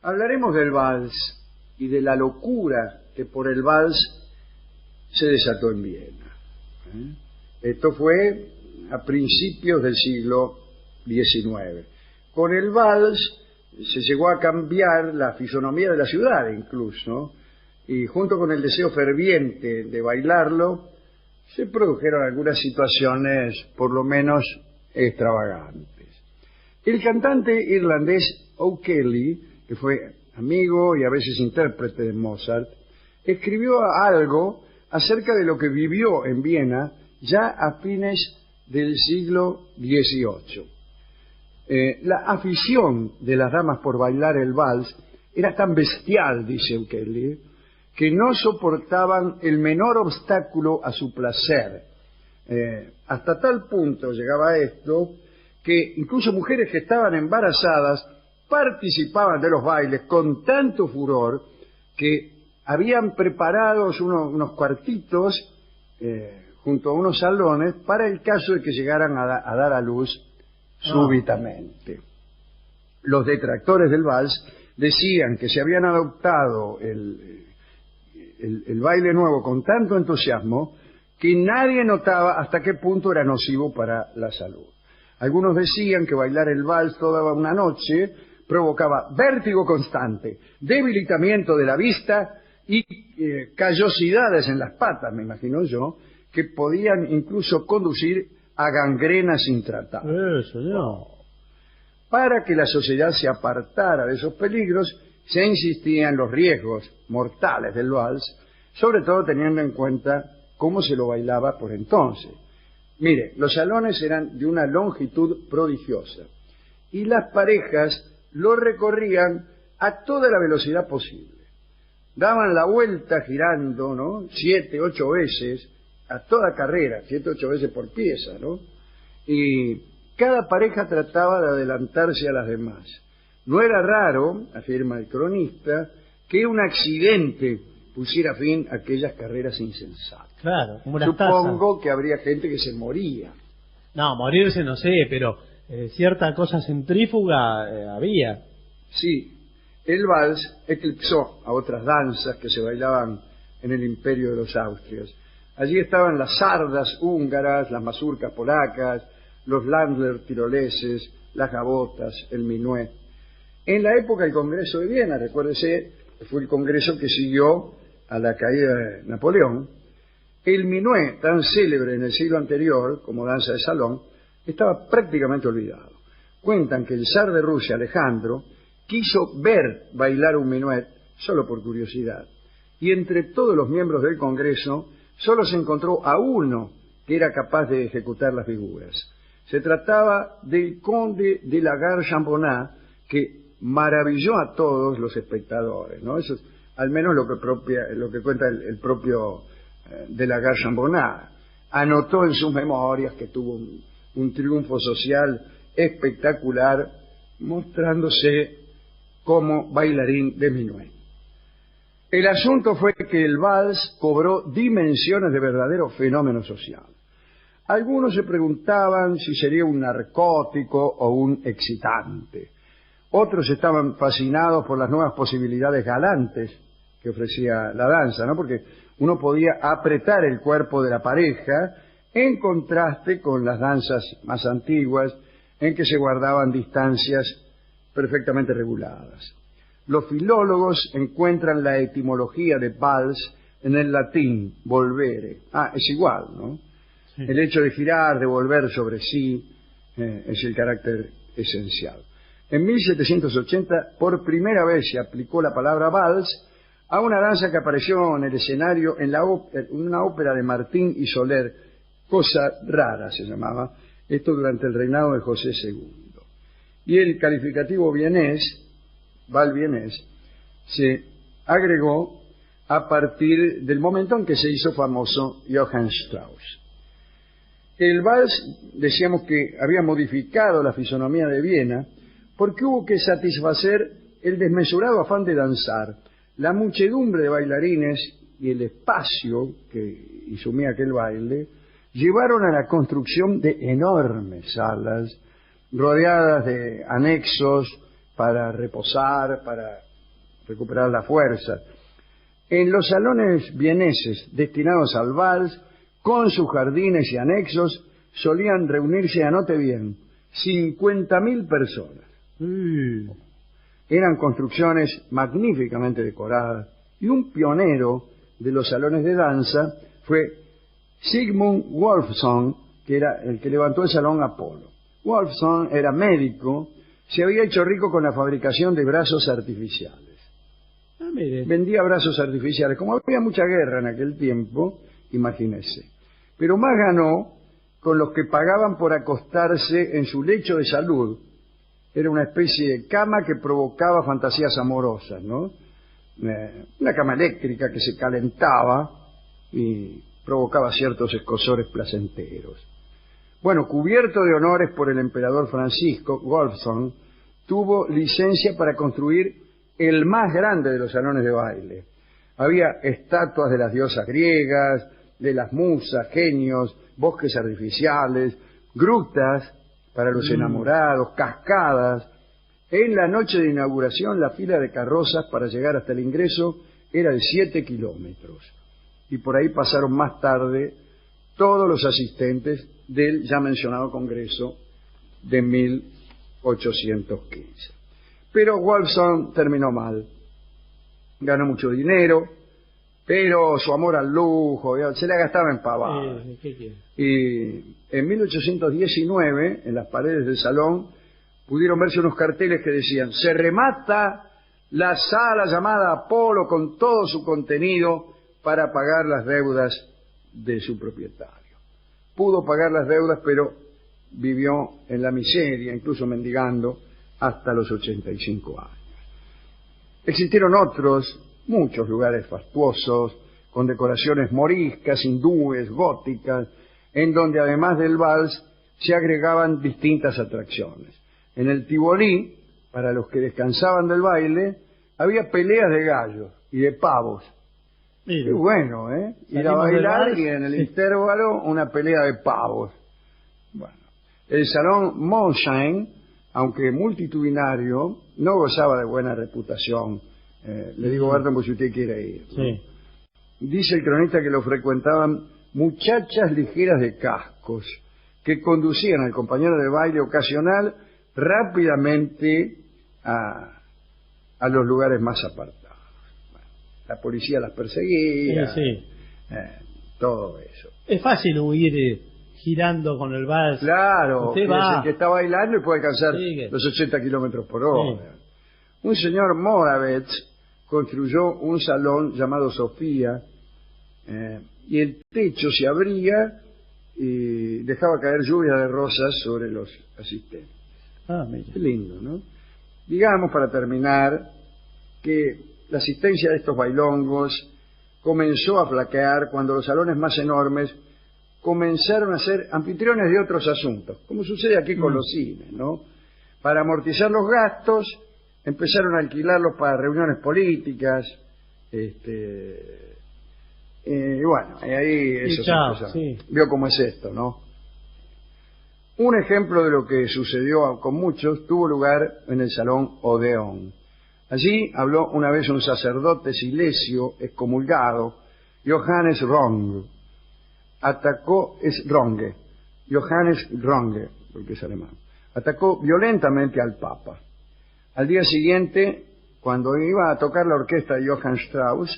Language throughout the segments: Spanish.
Hablaremos del vals y de la locura que por el vals se desató en Viena. Esto fue a principios del siglo XIX. Con el vals se llegó a cambiar la fisonomía de la ciudad incluso, y junto con el deseo ferviente de bailarlo, se produjeron algunas situaciones por lo menos extravagantes. El cantante irlandés O'Kelly, que fue amigo y a veces intérprete de Mozart, escribió algo acerca de lo que vivió en Viena ya a fines del siglo XVIII. La afición de las damas por bailar el vals era tan bestial, dice O'Kelly, que no soportaban el menor obstáculo a su placer. Hasta tal punto llegaba esto que incluso mujeres que estaban embarazadas participaban de los bailes con tanto furor que habían preparado unos cuartitos junto a unos salones para el caso de que llegaran a dar a luz súbitamente. Los detractores del vals decían que se habían adoptado el baile nuevo con tanto entusiasmo que nadie notaba hasta qué punto era nocivo para la salud. Algunos decían que bailar el vals toda una noche provocaba vértigo constante, debilitamiento de la vista y callosidades en las patas, me imagino yo, que podían incluso conducir a gangrenas intratables. Eso no. Para que la sociedad se apartara de esos peligros, se insistía en los riesgos mortales del vals, sobre todo teniendo en cuenta cómo se lo bailaba por entonces. Mire, los salones eran de una longitud prodigiosa y las parejas lo recorrían a toda la velocidad posible. Daban la vuelta girando, ¿no? 7, 8 veces, a toda carrera, 7, 8 veces por pieza, ¿no? Y cada pareja trataba de adelantarse a las demás. No era raro, afirma el cronista, que un accidente pusiera fin a aquellas carreras insensatas. Claro, como una Supongo que habría gente que se moría. No, morirse no sé, pero cierta cosa centrífuga había. Sí, el vals eclipsó a otras danzas que se bailaban en el imperio de los Austrias. Allí estaban las sardas húngaras, las mazurcas polacas, los landler tiroleses, las gabotas, el minuet. En la época del Congreso de Viena, recuérdese, fue el congreso que siguió a la caída de Napoleón, el minuet, tan célebre en el siglo anterior como danza de salón, estaba prácticamente olvidado. Cuentan que el zar de Rusia, Alejandro, quiso ver bailar un minuet solo por curiosidad, y entre todos los miembros del Congreso solo se encontró a uno que era capaz de ejecutar las figuras. Se trataba del conde de la Garde-Championat, que maravilló a todos los espectadores, ¿no? Eso es al menos lo que cuenta el propio de la Garde-Championat. Anotó en sus memorias que tuvo un triunfo social espectacular, mostrándose como bailarín de minuet. El asunto fue que el vals cobró dimensiones de verdadero fenómeno social. Algunos se preguntaban si sería un narcótico o un excitante. Otros estaban fascinados por las nuevas posibilidades galantes que ofrecía la danza, ¿no? Porque uno podía apretar el cuerpo de la pareja en contraste con las danzas más antiguas en que se guardaban distancias perfectamente reguladas. Los filólogos encuentran la etimología de vals en el latín volvere. Es igual, ¿no? Sí. El hecho de girar, de volver sobre sí, es el carácter esencial. En 1780, por primera vez se aplicó la palabra vals a una danza que apareció en el escenario en una ópera de Martín y Soler, Cosa Rara se llamaba, esto durante el reinado de José II. Y el calificativo vienés, val vienés, se agregó a partir del momento en que se hizo famoso Johann Strauss. El vals, decíamos que había modificado la fisonomía de Viena porque hubo que satisfacer el desmesurado afán de danzar, la muchedumbre de bailarines y el espacio que insumía aquel baile llevaron a la construcción de enormes salas rodeadas de anexos para reposar, para recuperar la fuerza. En los salones vieneses destinados al vals, con sus jardines y anexos, solían reunirse, anote bien, 50.000 personas. Eran construcciones magníficamente decoradas, y un pionero de los salones de danza fue Sigmund Wolfson, que era el que levantó el Salón Apolo. Wolfson era médico, se había hecho rico con la fabricación de brazos artificiales. Vendía brazos artificiales. Como había mucha guerra en aquel tiempo, imagínese. Pero más ganó con los que pagaban por acostarse en su lecho de salud. Era una especie de cama que provocaba fantasías amorosas, ¿no? Una cama eléctrica que se calentaba y provocaba ciertos escozores placenteros. Bueno, cubierto de honores por el emperador Francisco, Wolfson tuvo licencia para construir el más grande de los salones de baile. Había estatuas de las diosas griegas, de las musas, genios, bosques artificiales, grutas para los enamorados, cascadas. En la noche de inauguración, la fila de carrozas para llegar hasta el ingreso era de 7 kilómetros. Y por ahí pasaron más tarde todos los asistentes del ya mencionado Congreso de 1815. Pero Wolfson terminó mal. Ganó mucho dinero, pero su amor al lujo se la gastaba en pavadas. Y en 1819, en las paredes del salón, pudieron verse unos carteles que decían: se remata la sala llamada Apolo con todo su contenido para pagar las deudas de su propietario. Pudo pagar las deudas, pero vivió en la miseria, incluso mendigando, hasta los 85 años. Existieron muchos lugares fastuosos, con decoraciones moriscas, hindúes, góticas, en donde además del vals se agregaban distintas atracciones. En el Tivolí, para los que descansaban del baile, había peleas de gallos y de pavos. Qué bueno, ¿eh? Ir a bailar y en el intervalo una pelea de pavos. Bueno, el Salón Montsheim, aunque multitudinario, no gozaba de buena reputación. Le digo, Barton, por si usted quiere ir, ¿no? Sí. Dice el cronista que lo frecuentaban muchachas ligeras de cascos que conducían al compañero de baile ocasional rápidamente a los lugares más apartados. Bueno, la policía las perseguía, todo eso. Es fácil huir girando con el vals. Claro, usted es va el que está bailando y puede alcanzar los 80 kilómetros por hora. Un señor Moravec construyó un salón llamado Sofía, y el techo se abría y dejaba caer lluvia de rosas sobre los asistentes. Qué lindo, ¿no? Digamos, para terminar, que la asistencia de estos bailongos comenzó a flaquear cuando los salones más enormes comenzaron a ser anfitriones de otros asuntos, como sucede aquí con los cines, ¿no? Para amortizar los gastos, empezaron a alquilarlos para reuniones políticas, y bueno, y ahí eso se empezó. Vio cómo es esto, ¿no? Un ejemplo de lo que sucedió con muchos tuvo lugar en el Salón Odeón. Allí habló una vez un sacerdote silesio excomulgado, Johannes Ronge. Johannes Ronge, porque es alemán. Atacó violentamente al Papa. Al día siguiente, cuando iba a tocar la orquesta de Johann Strauss,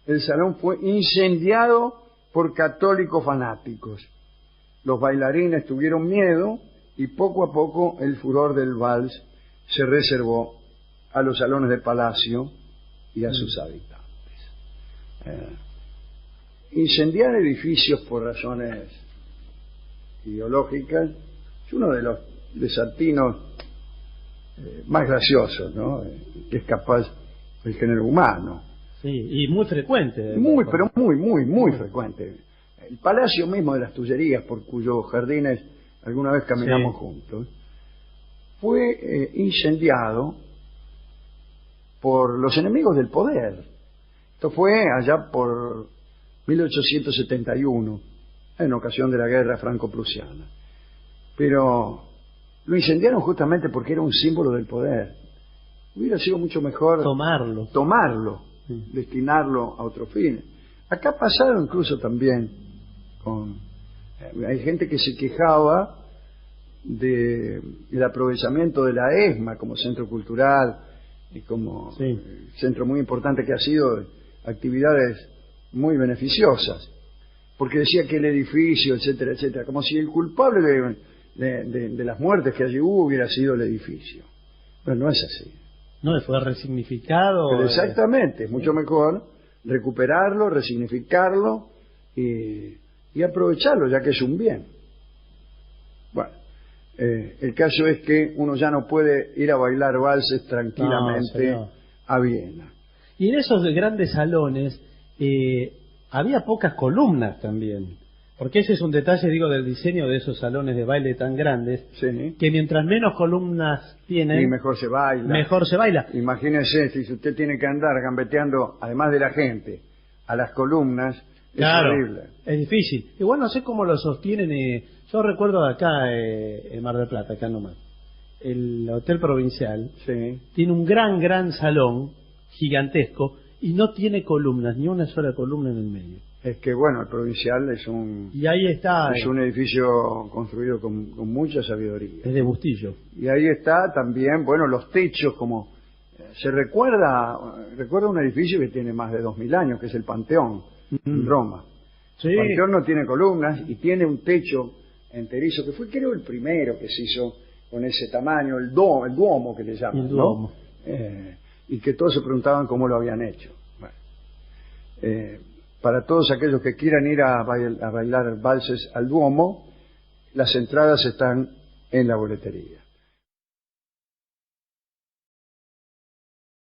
el salón fue incendiado por católicos fanáticos. Los bailarines tuvieron miedo y poco a poco el furor del vals se reservó a los salones de palacio y a sus habitantes. Incendiar edificios por razones ideológicas es uno de los desatinos más graciosos, ¿no? Que es capaz el género humano. Sí, y muy frecuente. Pero muy frecuente. El Palacio mismo de las Tullerías, por cuyos jardines alguna vez caminamos juntos, fue incendiado por los enemigos del poder. Esto fue allá por 1871, en ocasión de la guerra franco-prusiana. Pero lo incendiaron justamente porque era un símbolo del poder. hubiera sido mucho mejor tomarlo, destinarlo a otros fines. Acá ha pasado incluso también hay gente que se quejaba del aprovechamiento de la ESMA como centro cultural y como centro muy importante que ha sido de actividades muy beneficiosas, porque decía que el edificio, etcétera, etcétera, como si el culpable de las muertes que allí hubiera sido el edificio. Pero no es así. No, fue resignificado. Pero exactamente, es mucho mejor recuperarlo, resignificarlo y aprovecharlo, ya que es un bien. Bueno, el caso es que uno ya no puede ir a bailar valses tranquilamente a Viena. Y en esos grandes salones había pocas columnas también, porque ese es un detalle, digo, del diseño de esos salones de baile tan grandes, que mientras menos columnas tienen, y mejor se baila. Imagínese, si usted tiene que andar gambeteando, además de la gente, a las columnas, es horrible. Es difícil. Igual no sé cómo lo sostienen. Yo recuerdo de acá, en Mar del Plata, acá nomás, el Hotel Provincial tiene un gran salón, gigantesco, y no tiene columnas, ni una sola columna en el medio. Es que bueno, el Provincial es un edificio construido con mucha sabiduría. Es de Bustillo. Y ahí está también, bueno, los techos, como se recuerda un edificio que tiene más de 2000 años, que es el Panteón, en Roma. El Panteón no tiene columnas y tiene un techo enterizo, que fue creo el primero que se hizo con ese tamaño, el Duomo que le llaman, el Duomo. Y que todos se preguntaban cómo lo habían hecho. Bueno, para todos aquellos que quieran ir a bailar valses al Duomo, las entradas están en la boletería.